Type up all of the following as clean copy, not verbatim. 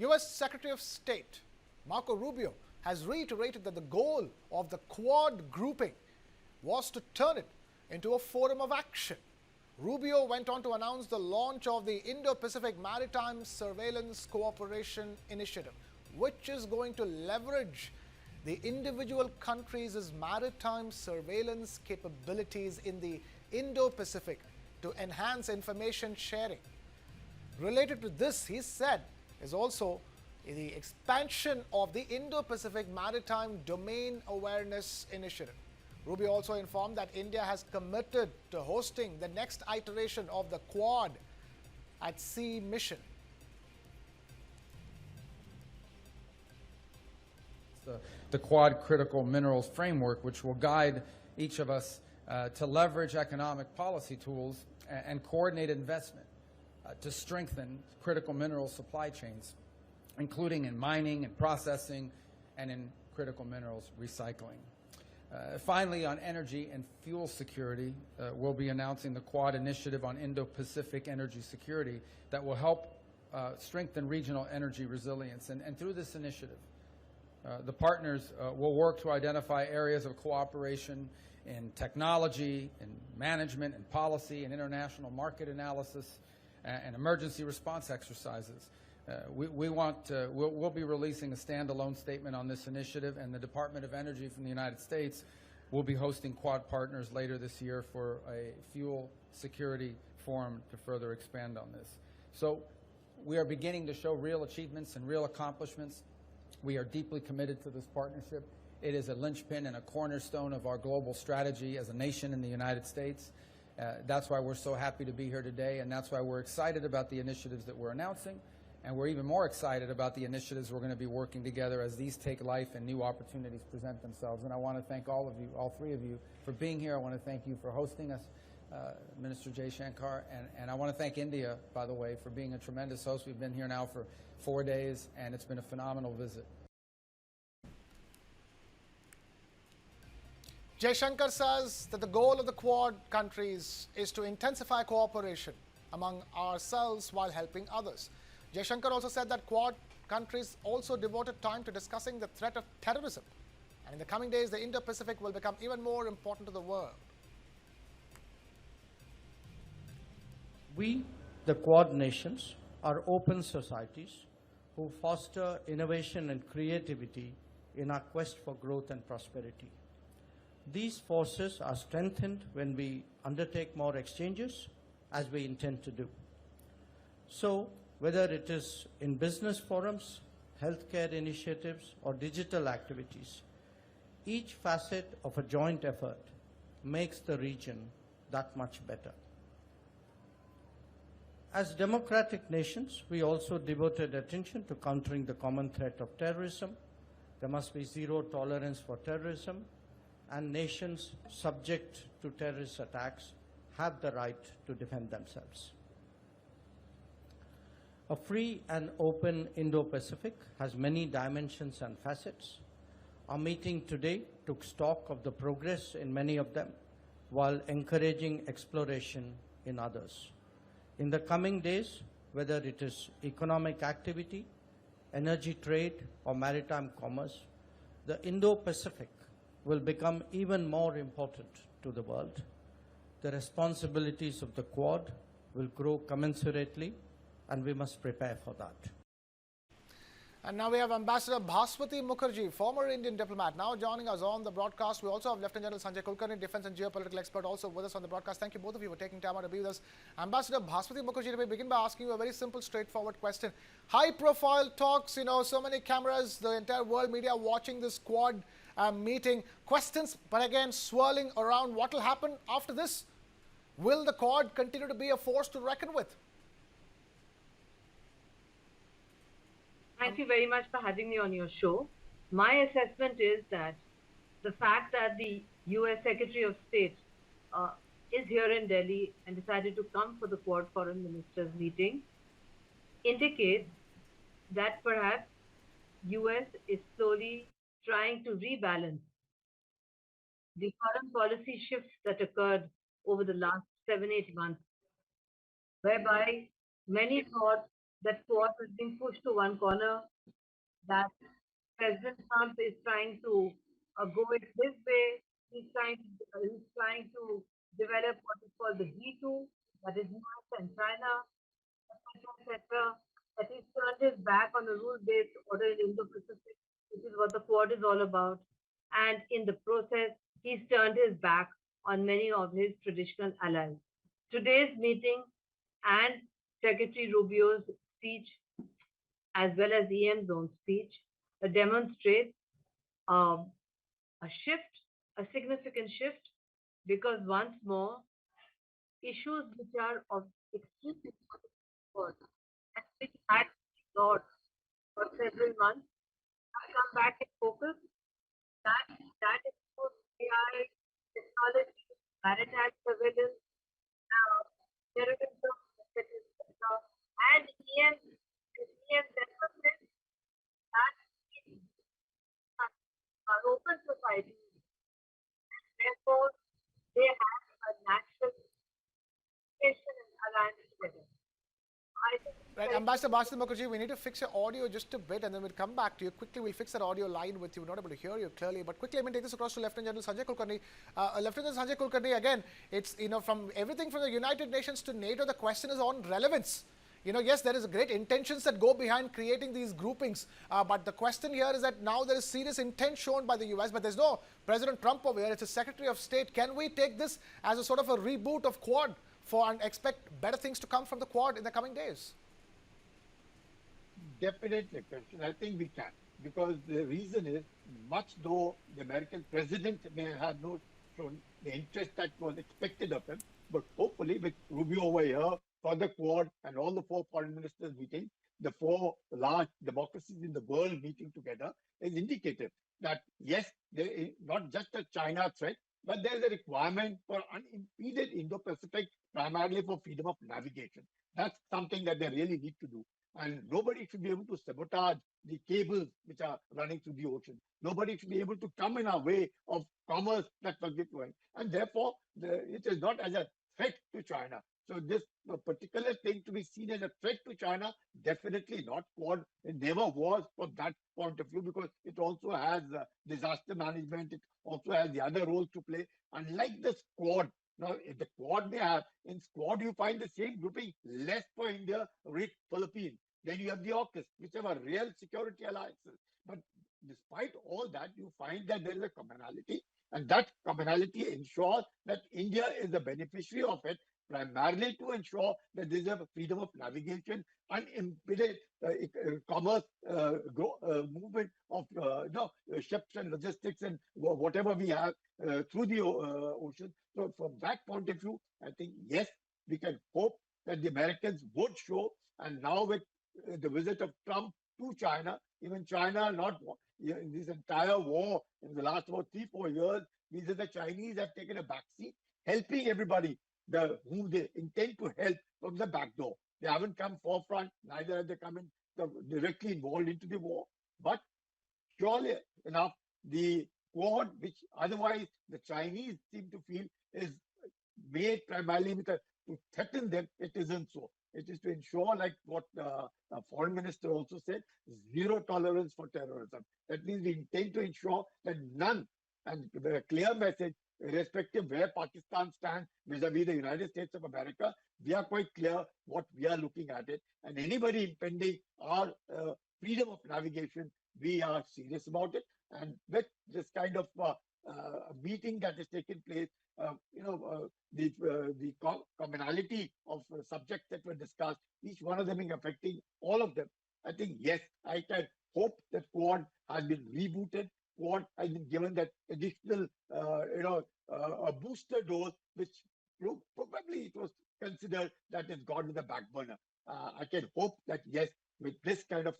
U.S. Secretary of State Marco Rubio has reiterated that the goal of the Quad grouping was to turn it into a forum of action. Rubio went on to announce the launch of the Indo-Pacific Maritime Surveillance Cooperation Initiative, which is going to leverage the individual countries' maritime surveillance capabilities in the Indo-Pacific to enhance information sharing. Related to this, he said, is also the expansion of the Indo-Pacific Maritime Domain Awareness Initiative. Rubio also informed that India has committed to hosting the next iteration of the Quad at Sea mission. The Quad Critical Minerals Framework, which will guide each of us to leverage economic policy tools and coordinate investment to strengthen critical mineral supply chains, including in mining and processing and in critical minerals recycling. Finally, on energy and fuel security, we'll be announcing the Quad Initiative on Indo-Pacific Energy Security that will help strengthen regional energy resilience. And through this initiative, the partners will work to identify areas of cooperation in technology, in management, and policy, and international market analysis, and emergency response exercises. We'll be releasing a standalone statement on this initiative, and the Department of Energy from the United States will be hosting Quad partners later this year for a fuel security forum to further expand on this. So we are beginning to show real achievements and real accomplishments. We are deeply committed to this partnership. It is a linchpin and a cornerstone of our global strategy as a nation in the United States. That's why we're so happy to be here today, and that's why we're excited about the initiatives that we're announcing. And we're even more excited about the initiatives we're going to be working together as these take life and new opportunities present themselves. And I want to thank all of you, all three of you, for being here. I want to thank you for hosting us, Minister Jaishankar. And I want to thank India, by the way, for being a tremendous host. We've been here now for 4 days, and it's been a phenomenal visit. Jaishankar says that the goal of the Quad countries is to intensify cooperation among ourselves while helping others. Jaishankar also said that Quad countries also devoted time to discussing the threat of terrorism. And in the coming days, the Indo-Pacific will become even more important to the world. We, the Quad nations, are open societies who foster innovation and creativity in our quest for growth and prosperity. These forces are strengthened when we undertake more exchanges, as we intend to do. So, whether it is in business forums, healthcare initiatives, or digital activities, each facet of a joint effort makes the region that much better. As democratic nations, we also devoted attention to countering the common threat of terrorism. There must be zero tolerance for terrorism, and nations subject to terrorist attacks have the right to defend themselves. A free and open Indo-Pacific has many dimensions and facets. Our meeting today took stock of the progress in many of them while encouraging exploration in others. In the coming days, whether it is economic activity, energy trade, or maritime commerce, the Indo-Pacific will become even more important to the world. The responsibilities of the Quad will grow commensurately, and we must prepare for that. And now we have Ambassador Bhaswati Mukherjee, former Indian diplomat, now joining us on the broadcast. We also have Lieutenant General Sanjay Kulkarni, defense and geopolitical expert, also with us on the broadcast. Thank you both of you for taking time out to be with us. Ambassador Bhaswati Mukherjee, let me begin by asking you a very simple, straightforward question. High-profile talks, so many cameras, the entire world media watching this Quad meeting. Questions, but again, swirling around what will happen after this. Will the Quad continue to be a force to reckon with? Thank you very much for having me on your show. My assessment is that the fact that the U.S. Secretary of State is here in Delhi and decided to come for the Quad Foreign Ministers meeting indicates that perhaps U.S. is slowly trying to rebalance the foreign policy shifts that occurred over the last 7-8 months, whereby many thought that Quad is being pushed to one corner, that President Trump is trying to go it his way. He's trying to develop what is called the G2, that is US and China, etc. That he's turned his back on the rule-based order in Indo-Pacific, which is what the Quad is all about. And in the process, he's turned his back on many of his traditional allies. Today's meeting and Secretary Rubio's speech, as well as EM's own speech, demonstrates um, a shift, a significant shift, because once more, issues which are of extreme importance and which had been ignored for several months have come back in focus. That includes AI, technology, maritime surveillance, terrorism, etc. And EM demonstrates that in open society, therefore, they have a natural relation and alliance together. I think it's Right, very Ambassador Bhaskar Mukherjee, we need to fix your audio just a bit and then we'll come back to you. Quickly, we'll fix that audio line with you. We're not able to hear you clearly, but quickly, let me take this across to Lieutenant General Sanjay Kulkarni. Lieutenant Sanjay Kulkarni, again, it's, from everything from the United Nations to NATO, the question is on relevance. Yes, there is great intentions that go behind creating these groupings, but the question here is that now there is serious intent shown by the US, but there's no President Trump over here, it's a Secretary of State. Can we take this as a sort of a reboot of Quad and expect better things to come from the Quad in the coming days? Definitely, question. I think we can, because the reason is, much though the American president may have not shown the interest that was expected of him, but hopefully with Rubio over here for the Quad and all the four foreign ministers meeting, the four large democracies in the world meeting together, is indicative that yes, there is not just a China threat, but there is a requirement for unimpeded Indo-Pacific, primarily for freedom of navigation. That's something that they really need to do. And nobody should be able to sabotage the cables which are running through the ocean. Nobody should be able to come in our way of commerce that will be flowing. And therefore, it is not as a threat to China. So this particular thing to be seen as a threat to China, definitely not. Quad, it never was from that point of view, because it also has disaster management. It also has the other roles to play. Unlike the Quad, now, if the Quad may have, in Quad you find the same grouping, less for India, rich Philippines. Then you have the AUKUS, which are real security alliances. But despite all that, you find that there is a commonality, and that commonality ensures that India is the beneficiary of it, primarily to ensure that there is a freedom of navigation, unimpeded commerce, movement of ships and logistics and whatever we have through the ocean. So from that point of view, I think, yes, we can hope that the Americans would show. And now with the visit of Trump to China, even China not in this entire war in the last about 3-4 years, these are the Chinese have taken a backseat, helping everybody whom they intend to help from the back door. They haven't come forefront, neither have they come in directly involved into the war. But surely enough, the Quad, which otherwise the Chinese seem to feel is made primarily with to threaten them, it isn't so. It is to ensure, like what foreign minister also said, zero tolerance for terrorism. That means we intend to ensure that none, and the clear message, irrespective where Pakistan stands vis-a-vis the United States of America, we are quite clear what we are looking at it. And anybody impending our freedom of navigation, we are serious about it. And with this kind of meeting that has taken place, the commonality of subjects that were discussed, each one of them being affecting all of them. I think, yes, I can hope that Quad has been rebooted. Quad has been given that additional, a booster dose, which probably it was considered that it's gone to the back burner. I can hope that, yes, with this kind of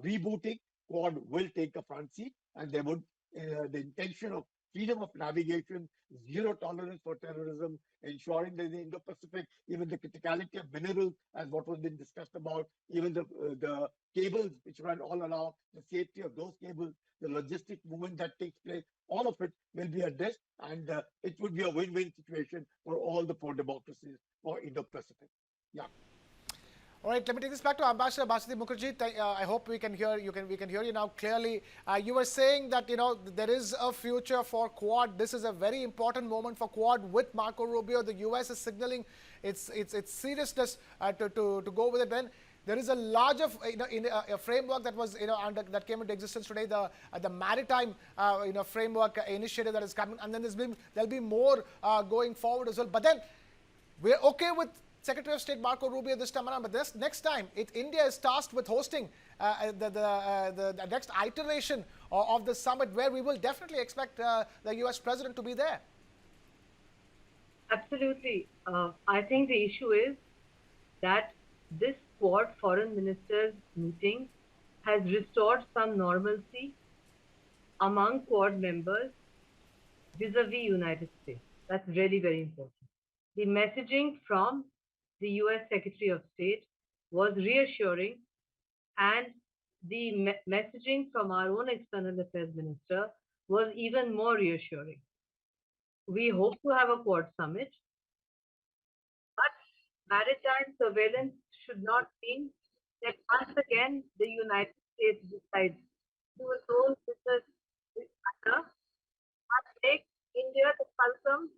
rebooting, Quad will take a front seat, and they would the intention of freedom of navigation, zero tolerance for terrorism, ensuring that the Indo-Pacific, even the criticality of minerals, as what was been discussed about, even the cables which run all along, the safety of those cables, the logistic movement that takes place, all of it will be addressed, and it would be a win-win situation for all the four democracies for Indo-Pacific. Yeah. All right, let me take this back to Ambassador Basudev Mukherjee. I hope we can hear you. We can hear you now clearly. You were saying that there is a future for Quad. This is a very important moment for Quad with Marco Rubio. The U.S. is signaling its seriousness to go with it. Then there is a larger a framework that was that came into existence today. The maritime framework initiative that is coming, and then there'll be more going forward as well. But then we're okay with Secretary of State Marco Rubio this time around, but this next time, India is tasked with hosting the next iteration of the summit, where we will definitely expect the U.S. President to be there. Absolutely. I think the issue is that this Quad Foreign Ministers meeting has restored some normalcy among Quad members vis-a-vis United States. That's really very important. The messaging from the US Secretary of State was reassuring, and the messaging from our own External Affairs Minister was even more reassuring. We hope to have a Quad summit, but maritime surveillance should not mean that once again the United States decides to its own business with China and make India the fulcrum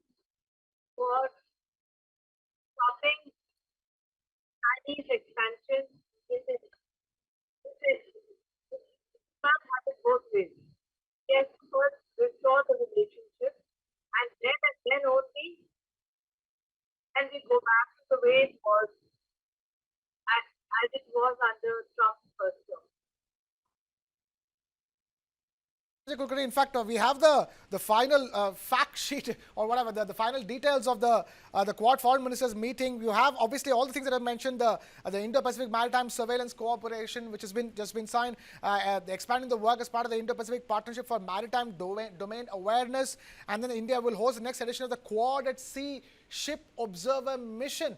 for stopping Chinese expansion in this. You can't have it both ways. Yes, first restore the relationship, and then only can we go back to the way it was as it was under Trump's first term. In fact, we have the final fact sheet or whatever, the final details of the Quad Foreign Ministers meeting. You have obviously all the things that I mentioned, the Indo-Pacific Maritime Surveillance Cooperation, which has just been signed, expanding the work as part of the Indo-Pacific Partnership for Maritime Domain Awareness, and then India will host the next edition of the Quad at Sea Ship Observer Mission.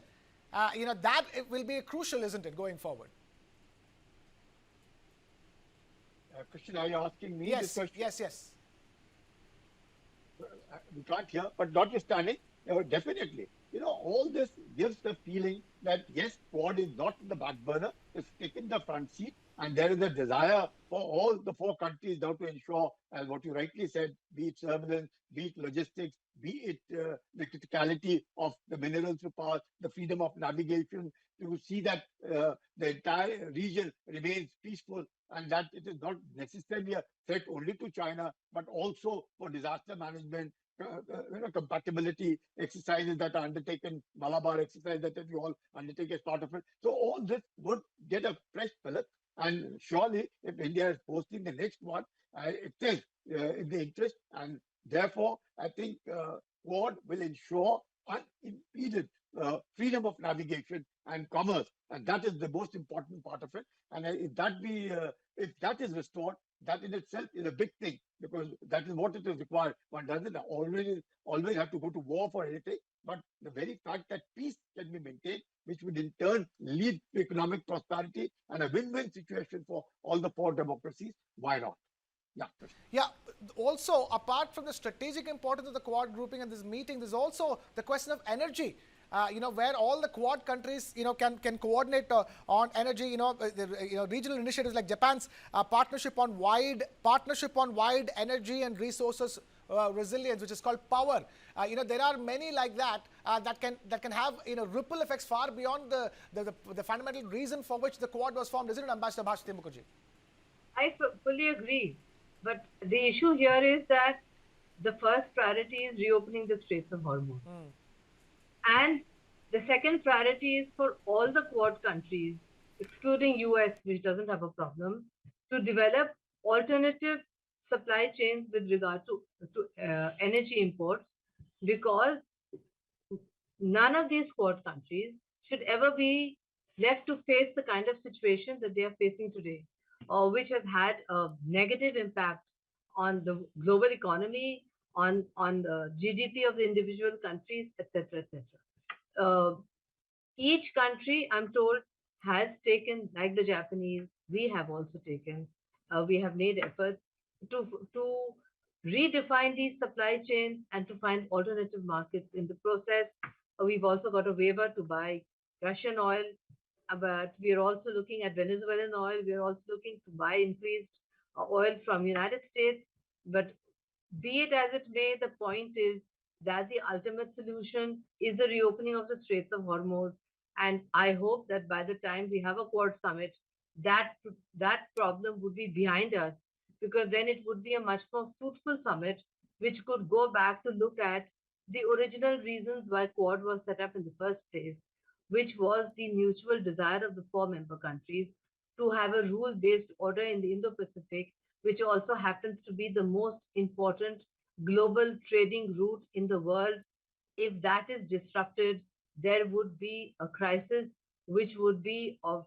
That it will be crucial, isn't it, going forward? Christian, are you asking me Yes, this question? yes. We can't hear, but notwithstanding, definitely, all this gives the feeling that yes, Quad is not in the back burner, it's taken the front seat, and there is a desire for all the four countries now to ensure, as what you rightly said, be it surveillance, be it logistics, be it the criticality of the minerals report, the freedom of navigation, to see that the entire region remains peaceful, and that it is not necessarily a threat only to China, but also for disaster management, compatibility exercises that are undertaken, Malabar exercise that you all undertake as part of it. So all this would get a fresh fillip, and surely if India is hosting the next one, it is in the interest, and therefore I think Quad will ensure unimpeded freedom of navigation and commerce, and that is the most important part of it. And if that is restored, that in itself is a big thing, because that is what it is required. One doesn't always have to go to war for anything, but the very fact that peace can be maintained, which would in turn lead to economic prosperity and a win-win situation for all the four democracies, why not? Yeah. Also, apart from the strategic importance of the Quad grouping and this meeting, there's also the question of energy. Where all the Quad countries, can coordinate on energy. Regional initiatives like Japan's partnership on wide energy and resources resilience, which is called Power. There are many like that that can have ripple effects far beyond the fundamental reason for which the Quad was formed, isn't it, Ambassador Basudev Mukherjee? I fully agree. But the issue here is that the first priority is reopening the Straits of Hormuz. And the second priority is for all the Quad countries, excluding US, which doesn't have a problem, to develop alternative supply chains with regard to energy imports, because none of these Quad countries should ever be left to face the kind of situation that they are facing today, which has had a negative impact on the global economy, on the GDP of the individual countries, etc., etc. Each country, I'm told, has taken, like the Japanese, we have also taken, we have made efforts to redefine these supply chains and to find alternative markets in the process. We've also got a waiver to buy Russian oil but we are also looking at Venezuelan oil. We are also looking to buy increased oil from United States. But be it as it may, the point is that the ultimate solution is the reopening of the Straits of Hormuz. And I hope that by the time we have a Quad summit, that that problem would be behind us, because then it would be a much more fruitful summit, which could go back to look at the original reasons why Quad was set up in the first place, which was the mutual desire of the four member countries to have a rule based order in the Indo Pacific, which also happens to be the most important global trading route in the world. If that is disrupted, there would be a crisis which would be of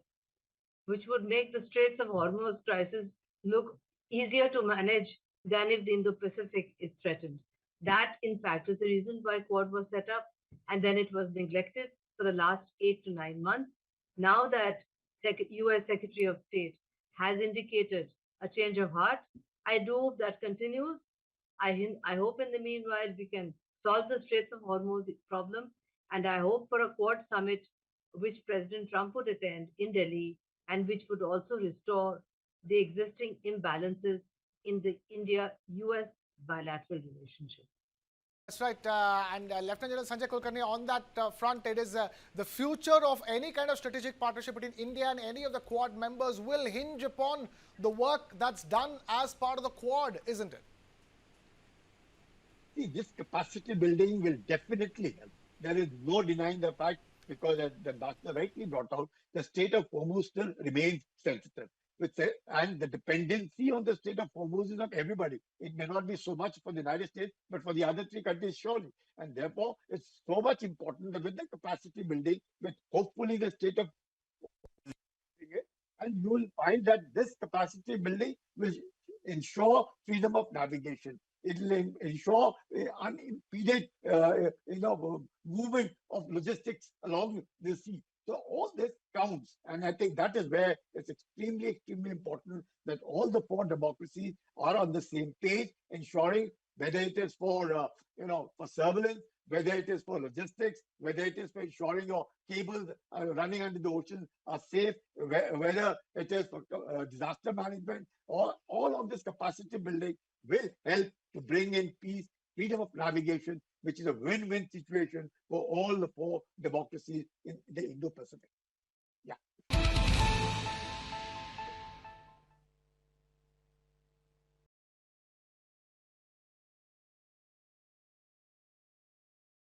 which would make the Straits of Hormuz crisis look easier to manage than if the Indo-Pacific is threatened. That, in fact, is the reason why Quad was set up, and then it was neglected for the last 8 to 9 months. Now that U.S. Secretary of State has indicated a change of heart, I do hope that continues. I hope in the meanwhile we can solve the Straits of Hormuz problem, and I hope for a Quad summit which President Trump would attend in Delhi, and which would also restore the existing imbalances in the India-US bilateral relationship. That's right. And Lieutenant General Sanjay Kulkarni, on that front, it is the future of any kind of strategic partnership between India and any of the Quad members will hinge upon the work that's done as part of the Quad, isn't it? See, this capacity building will definitely help. There is no denying the fact, because as the doctor rightly brought out, the state of Hormuz still remains sensitive. And the dependency on the state of Hormuz is of everybody. It may not be so much for the United States, but for the other three countries, surely. And therefore, it's so much important that with the capacity building, with hopefully the state of, and you will find that this capacity building will ensure freedom of navigation. It will ensure unimpeded, movement of logistics along the sea. So all this counts, and I think that is where it's extremely, extremely important that all the four democracies are on the same page, ensuring whether it is for surveillance, whether it is for logistics, whether it is for ensuring your cables running under the ocean are safe, whether it is for disaster management, or all of this capacity building will help to bring in peace, freedom of navigation, which is a win-win situation for all the four democracies in the Indo-Pacific. Yeah.